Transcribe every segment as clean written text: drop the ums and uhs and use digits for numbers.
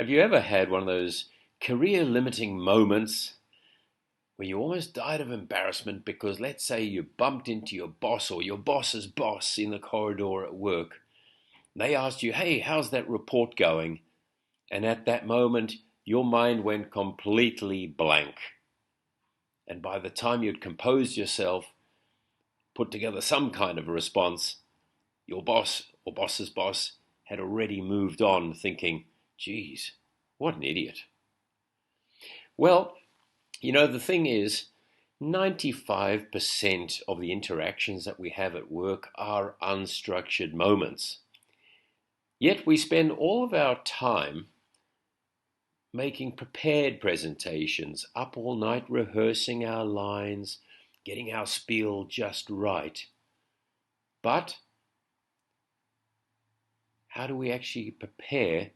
Have you ever had one of those career limiting moments where you almost died of embarrassment because, let's say, you bumped into your boss or your boss's boss in the corridor at work? They asked you, "Hey, how's that report going?" And at that moment, your mind went completely blank. And by the time you'd composed yourself, put together some kind of a response, your boss or boss's boss had already moved on, thinking, "Geez, what an idiot." Well, the thing is, 95% of the interactions that we have at work are unstructured moments. Yet we spend all of our time making prepared presentations, up all night rehearsing our lines, getting our spiel just right. But how do we actually prepare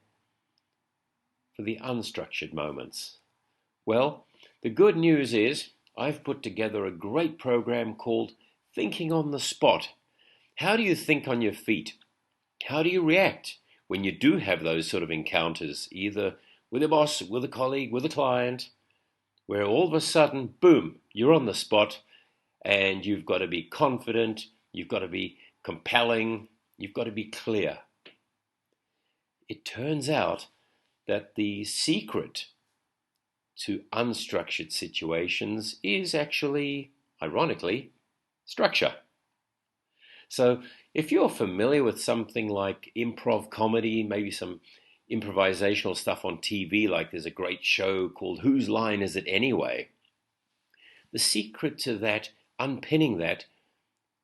for the unstructured moments? Well, the good news is I've put together a great program called Thinking on the Spot. How do you think on your feet? How do you react when you do have those sort of encounters, either with a boss, with a colleague, with a client, where all of a sudden, boom, you're on the spot and you've got to be confident, you've got to be compelling, you've got to be clear. It turns out that the secret to unstructured situations is actually, ironically, structure. So if you're familiar with something like improv comedy, maybe some improvisational stuff on TV, like there's a great show called Whose Line Is It Anyway? The secret to that, unpinning that,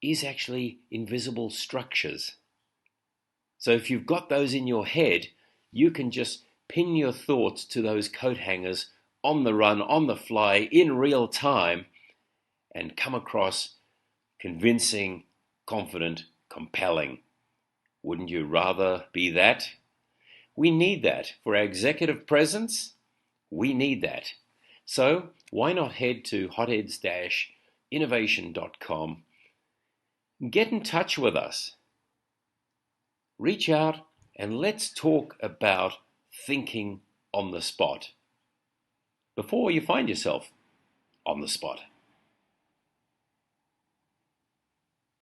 is actually invisible structures. So if you've got those in your head, you can just pin your thoughts to those coat hangers on the run, on the fly, in real time, and come across convincing, confident, compelling. Wouldn't you rather be that? We need that. For our executive presence, we need that. So why not head to hotheads-innovation.com, get in touch with us, reach out, and let's talk about thinking on the spot before you find yourself on the spot.